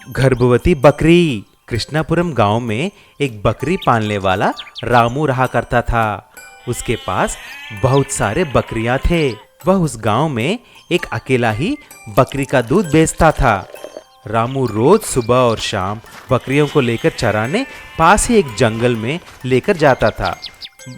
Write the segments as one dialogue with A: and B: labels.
A: गर्भवती बकरी। कृष्णापुरम गांव में एक बकरी पालने वाला रामू रहा करता था। उसके पास बहुत सारे बकरियां थे। वह उस गांव में एक अकेला ही बकरी का दूध बेचता था। रामू रोज सुबह और शाम बकरियों को लेकर चराने पास ही एक जंगल में लेकर जाता था।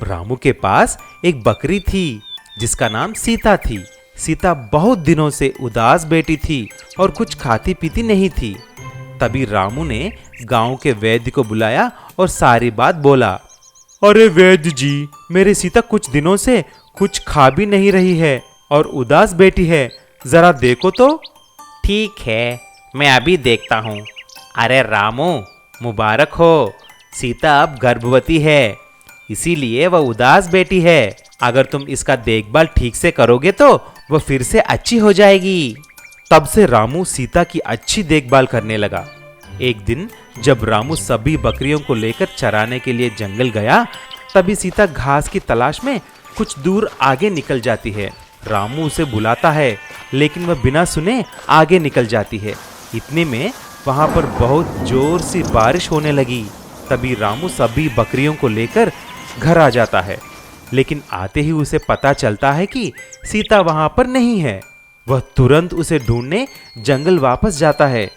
A: रामू के पास एक बकरी थी जिसका नाम सीता थी। सीता बहुत दिनों से उदास बैठी थी और कुछ खाती पीती नहीं थी। तभी रामू ने गांव के वैद्य को बुलाया और सारी बात बोला। अरे वैद्य जी, मेरी सीता कुछ दिनों से कुछ खा भी नहीं रही है और उदास बैठी है, जरा देखो तो। ठीक है, मैं अभी देखता हूँ। अरे रामू, मुबारक हो, सीता अब गर्भवती है, इसीलिए वह उदास बैठी है। अगर तुम इसका देखभाल ठीक से करोगे तो वह फिर से अच्छी हो जाएगी। तब से रामू सीता की अच्छी देखभाल करने लगा। एक दिन जब रामू सभी बकरियों को लेकर चराने के लिए जंगल गया, तभी सीता घास की तलाश में कुछ दूर आगे निकल जाती है। रामू उसे बुलाता है, लेकिन वह बिना सुने आगे निकल जाती है। इतने में वहां पर बहुत जोर से बारिश होने लगी। तभी रामू सभी बकरियों को लेकर घर आ जाता है, लेकिन आते ही उसे पता चलता है कि सीता वहां पर नहीं है। वह तुरंत उसे ढूंढने जंगल वापस जाता है,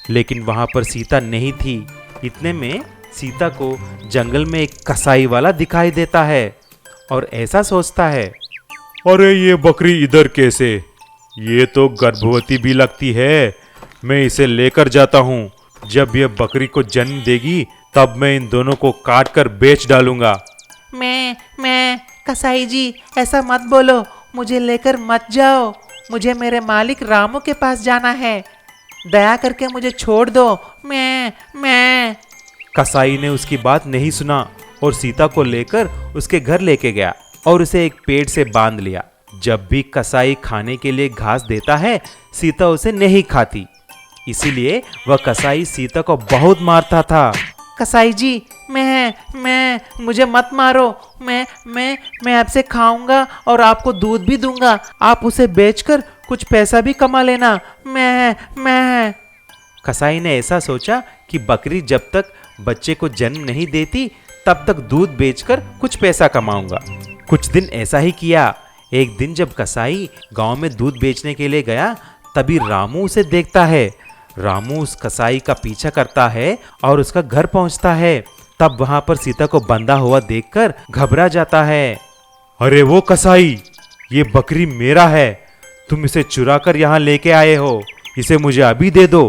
A: लेकिन वहां पर सीता नहीं थी। इतने में सीता को जंगल में एक कसाई वाला दिखाई देता है और ऐसा सोचता है, अरे ये बकरी इधर कैसे? ये तो गर्भवती भी लगती है। मैं इसे लेकर जाता हूँ। जब ये बकरी को जन्म देगी तब मैं इन दोनों को काट कर बेच डालूंगा। मैं कसाई जी, ऐसा मत बोलो, मुझे लेकर मत जाओ। मुझे मेरे मालिक रामू के पास जाना है, दया करके मुझे छोड़ दो। मैं कसाई ने उसकी बात नहीं सुना और सीता को लेकर उसके घर लेके गया और उसे एक पेड़ से बांध लिया। जब भी कसाई खाने के लिए घास देता है, सीता उसे नहीं खाती, इसीलिए वह कसाई सीता को बहुत मारता था। कसाई जी, मैं मुझे मत मारो। मैं आपसे खाऊंगा और आपको दूध भी दूंगा। आप उसे बेचकर कुछ पैसा भी कमा लेना। मैं कसाई ने ऐसा सोचा कि बकरी जब तक बच्चे को जन्म नहीं देती तब तक दूध बेचकर कुछ पैसा कमाऊंगा। कुछ दिन ऐसा ही किया। एक दिन जब कसाई गांव में दूध बेचने के लिए गया, तभी रामू उसे देखता है। रामू उस कसाई का पीछा करता है और उसका घर पहुंचता है। तब वहां पर सीता को बंधा हुआ देखकर घबरा जाता है। अरे वो कसाई, ये बकरी मेरा है, तुम इसे चुरा कर यहाँ लेके आए हो, इसे मुझे अभी दे दो।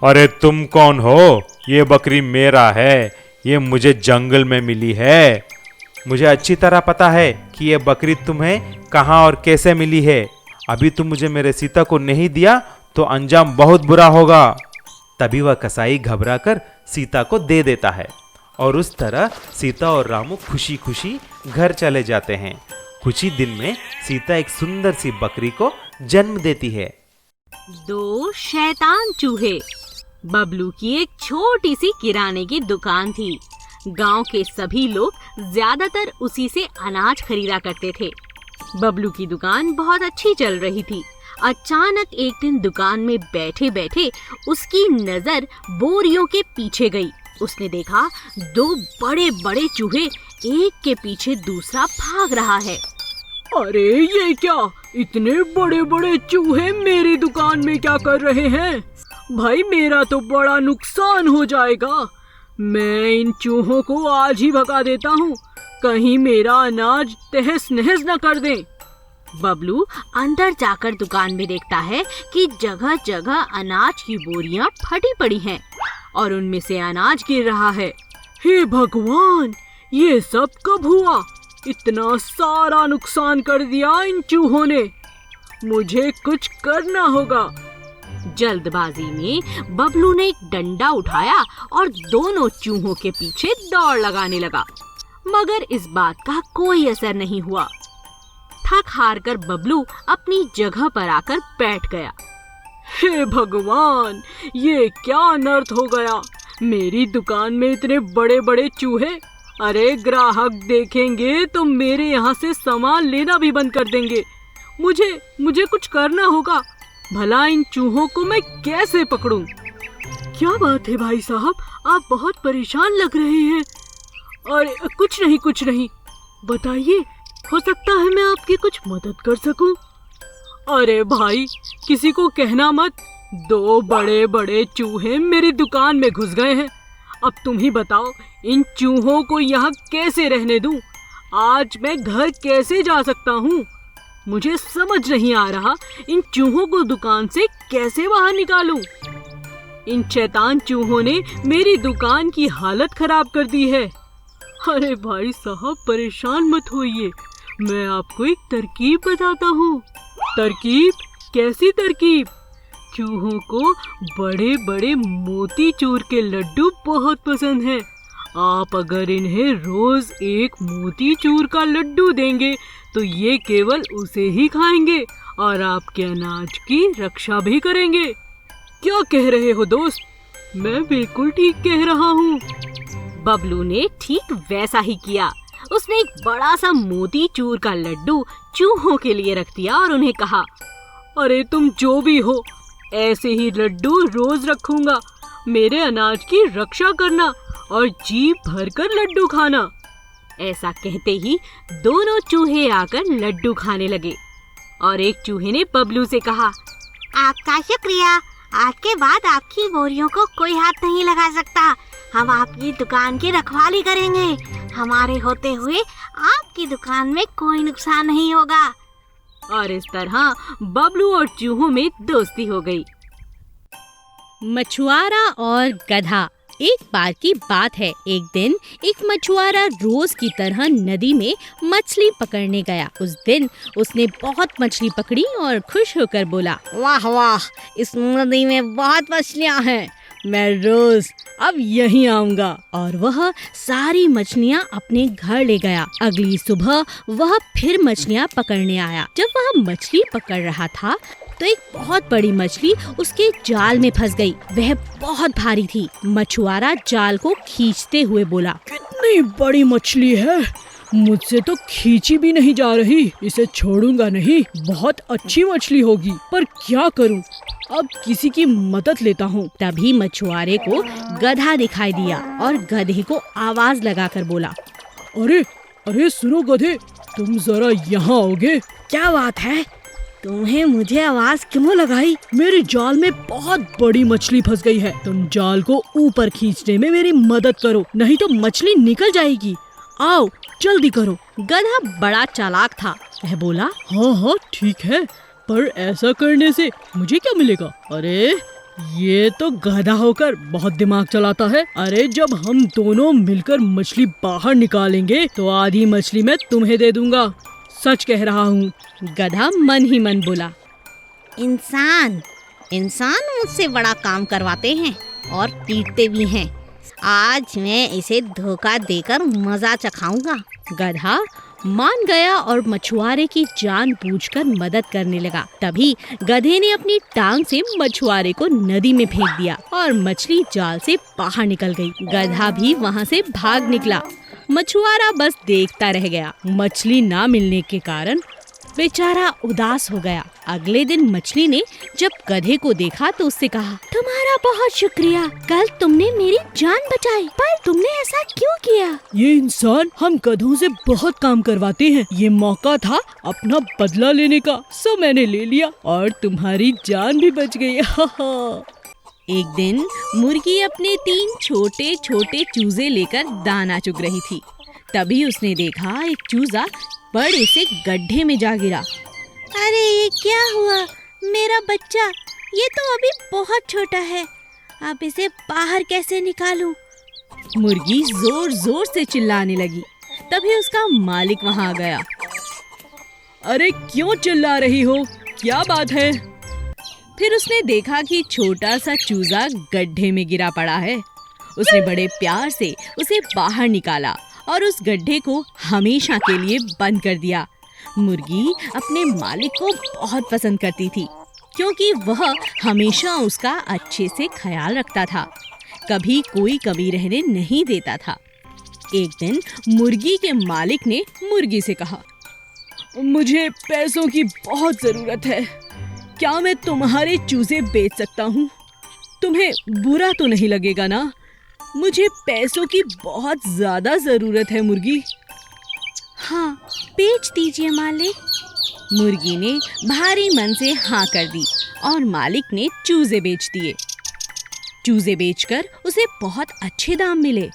A: अरे तुम कौन हो? ये बकरी मेरा है, ये मुझे जंगल में मिली है। मुझे अच्छी तरह पता है कि ये बकरी तुम्हें कहाँ और कैसे मिली है। अभी तुम मुझे मेरे सीता को नहीं दिया तो अंजाम बहुत बुरा होगा। तभी वह कसाई घबराकर सीता को दे देता है और उस तरह सीता और रामू खुशी खुशी घर चले जाते हैं। कुछ ही दिन में सीता एक सुंदर सी बकरी को जन्म देती है।
B: दो शैतान चूहे। बबलू की एक छोटी सी किराने की दुकान थी। गांव के सभी लोग ज्यादातर उसी से अनाज खरीदा करते थे। बबलू की दुकान बहुत अच्छी चल रही थी। अचानक एक दिन दुकान में बैठे बैठे उसकी नजर बोरियों के पीछे गई। उसने देखा दो बड़े बड़े चूहे एक के पीछे दूसरा भाग रहा है।
C: अरे ये क्या, इतने बड़े बड़े चूहे मेरी दुकान में क्या कर रहे हैं? भाई मेरा तो बड़ा नुकसान हो जाएगा। मैं इन चूहों को आज ही भगा देता हूँ, कहीं मेरा अनाज तहस नहस न कर दें।
B: बबलू अंदर जाकर दुकान में देखता है कि जगह जगह अनाज की बोरियां फटी पड़ी हैं और उनमें से अनाज गिर रहा है।
C: हे भगवान, ये सब कब हुआ? इतना सारा नुकसान कर दिया इन चूहों ने। मुझे कुछ करना होगा।
B: जल्दबाजी में बबलू ने एक डंडा उठाया और दोनों चूहों के पीछे दौड़ लगाने लगा, मगर इस बात का कोई असर नहीं हुआ। थक हार कर बबलू अपनी जगह पर आकर बैठ गया।
C: हे भगवान, ये क्या अनर्थ हो गया? मेरी दुकान में इतने बड़े बड़े चूहे। अरे ग्राहक देखेंगे तो मेरे यहाँ से सामान लेना भी बंद कर देंगे। मुझे कुछ करना होगा। भला इन चूहों को मैं कैसे पकड़ूं? क्या बात है भाई साहब, आप बहुत परेशान लग रहे हैं। अरे कुछ नहीं, बताइए, हो सकता है मैं आपकी कुछ मदद कर सकूं। अरे भाई, किसी को कहना मत, 2 बड़े बड़े चूहे मेरी दुकान में घुस गए हैं। अब तुम ही बताओ, इन चूहों को यहाँ कैसे रहने दूं? आज मैं घर कैसे जा सकता हूँ? मुझे समझ नहीं आ रहा, इन चूहों को दुकान से कैसे बाहर निकालूं? इन शैतान चूहों ने मेरी दुकान की हालत खराब कर दी है। अरे भाई साहब, परेशान मत होइए, मैं आपको एक तरकीब बताता हूँ। तरकीब? कैसी तरकीब? चूहों को बड़े बड़े मोतीचूर के लड्डू बहुत पसंद हैं। आप अगर इन्हें रोज एक मोतीचूर का लड्डू देंगे तो ये केवल उसे ही खाएंगे और आपके अनाज की रक्षा भी करेंगे। क्या कह रहे हो दोस्त? मैं बिल्कुल ठीक कह रहा हूँ।
B: बबलू ने ठीक वैसा ही किया। उसने एक बड़ा सा मोतीचूर का लड्डू चूहों के लिए रख दिया और उन्हें कहा,
C: अरे तुम जो भी हो, ऐसे ही लड्डू रोज रखूंगा। मेरे अनाज की रक्षा करना और जी भरकर लड्डू खाना।
B: ऐसा कहते ही दोनों चूहे आकर लड्डू खाने लगे और एक चूहे ने बबलू से कहा,
D: आपका शुक्रिया, आज के बाद आपकी बोरियों को कोई हाथ नहीं लगा सकता। हम आपकी दुकान की रखवाली करेंगे। हमारे होते हुए आपकी दुकान में कोई नुकसान नहीं होगा।
B: और इस तरह बबलू और चूहों में दोस्ती हो गई। मछुआरा और गधा। एक बार की बात है, एक दिन एक मछुआरा रोज की तरह नदी में मछली पकड़ने गया। उस दिन उसने बहुत मछली पकड़ी और खुश होकर बोला,
E: वाह वाह, इस नदी में बहुत मछलियाँ हैं, मैं रोज अब यहीं आऊंगा।
B: और वह सारी मछलियाँ अपने घर ले गया। अगली सुबह वह फिर मछलियाँ पकड़ने आया। जब वह मछली पकड़ रहा था तो एक बहुत बड़ी मछली उसके जाल में फंस गई। वह बहुत भारी थी। मछुआरा जाल को खींचते हुए बोला,
C: कितनी बड़ी मछली है, मुझसे तो खींची भी नहीं जा रही। इसे छोड़ूंगा नहीं, बहुत अच्छी मछली होगी, पर क्या करूं? अब किसी की मदद लेता हूँ।
B: तभी मछुआरे को गधा दिखाई दिया और गधे को आवाज लगाकर बोला,
C: अरे अरे सुनो गधे, तुम जरा यहाँ आओगे?
E: क्या बात है, तुम्हें मुझे आवाज क्यों लगाई?
C: मेरे जाल में बहुत बड़ी मछली फंस गई है। तुम जाल को ऊपर खींचने में मेरी मदद करो, नहीं तो मछली निकल जाएगी। आओ जल्दी करो।
B: गधा बड़ा चालाक था। वह बोला,
C: हाँ ठीक है, पर ऐसा करने से मुझे क्या मिलेगा? अरे ये तो गधा होकर बहुत दिमाग चलाता है। अरे जब हम दोनों मिलकर मछली बाहर निकालेंगे तो आधी मछली मैं तुम्हें दे दूंगा। सच कह रहा हूँ।
B: गधा मन ही मन बोला,
E: इंसान मुझसे बड़ा काम करवाते हैं और पीटते भी हैं। आज मैं इसे धोखा देकर मजा चखाऊंगा।
B: गधा मान गया और मछुआरे की जानबूझकर मदद करने लगा। तभी गधे ने अपनी टांग से मछुआरे को नदी में फेंक दिया और मछली जाल से बाहर निकल गई। गधा भी वहाँ से भाग निकला। मछुआरा बस देखता रह गया। मछली ना मिलने के कारण बेचारा उदास हो गया। अगले दिन मछली ने जब गधे को देखा तो उससे कहा,
D: तुम्हारा बहुत शुक्रिया, कल तुमने मेरी जान बचाई, पर तुमने ऐसा क्यों किया?
C: ये इंसान हम गधों से बहुत काम करवाते हैं। ये मौका था अपना बदला लेने का, सो मैंने ले लिया और तुम्हारी जान भी बच गई।
B: एक दिन मुर्गी अपने 3 छोटे छोटे चूजे लेकर दाना चुग रही थी। तभी उसने देखा एक चूजा बड़े से गड्ढे में जा गिरा।
D: अरे ये क्या हुआ? मेरा बच्चा, ये तो अभी बहुत छोटा है, अब इसे बाहर कैसे निकालूं?
B: मुर्गी जोर जोर से चिल्लाने लगी। तभी उसका मालिक वहाँ आ गया।
C: अरे क्यों चिल्ला रही हो, क्या बात है?
B: फिर उसने देखा कि छोटा सा चूजा गड्ढे में गिरा पड़ा है। उसने बड़े प्यार से उसे बाहर निकाला और उस गड्ढे को हमेशा के लिए बंद कर दिया। मुर्गी अपने मालिक को बहुत पसंद करती थी, क्योंकि वह हमेशा उसका अच्छे से ख्याल रखता था, कभी कोई कमी रहने नहीं देता था। एक दिन मुर्गी के मालिक ने मुर्गी से कहा,
C: मुझे पैसों की बहुत जरूरत है, क्या मैं तुम्हारे चूजे बेच सकता हूँ? तुम्हें बुरा तो नहीं लगेगा ना? मुझे पैसों की बहुत ज्यादा जरूरत है मुर्गी।
E: हाँ, बेच दीजिए मालिक। मुर्गी ने भारी मन से हाँ कर दी और मालिक ने चूजे बेच दिए। चूजे बेचकर उसे बहुत अच्छे दाम मिले।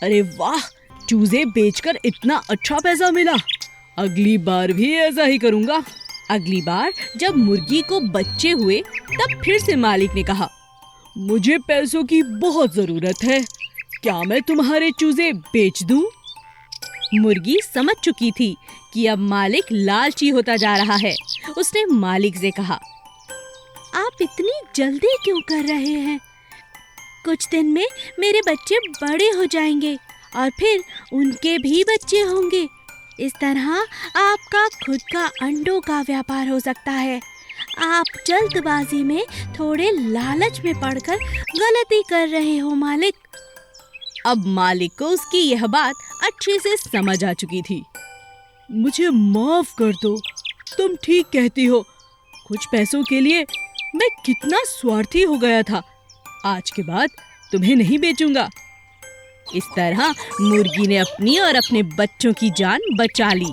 C: अरे वाह, चूजे बेचकर इतना अच्छा पैसा मिला। अगली बार भी ऐसा ही करूँगा।
E: अगली बार जब मुर्गी को बच्चे हुए तब फिर से मालिक ने कहा,
C: मुझे पैसों की बहुत जरूरत है, क्या मैं तुम्हारे चूजे बेच दूं?
E: मुर्गी समझ चुकी थी कि अब मालिक लालची होता जा रहा है। उसने मालिक से कहा, आप इतनी जल्दी क्यों कर रहे हैं? कुछ दिन में मेरे बच्चे बड़े हो जाएंगे और फिर उनके भी बच्चे होंगे। इस तरह आपका खुद का अंडों का व्यापार हो सकता है। आप जल्दबाजी में थोड़े लालच में पड़कर गलती कर रहे हो मालिक। अब मालिक को उसकी यह बात अच्छे से समझ आ चुकी थी।
C: मुझे माफ कर दो, तुम ठीक कहती हो। कुछ पैसों के लिए मैं कितना स्वार्थी हो गया था। आज के बाद तुम्हें नहीं बेचूंगा।
E: इस तरह मुर्गी ने अपनी और अपने बच्चों की जान बचा ली।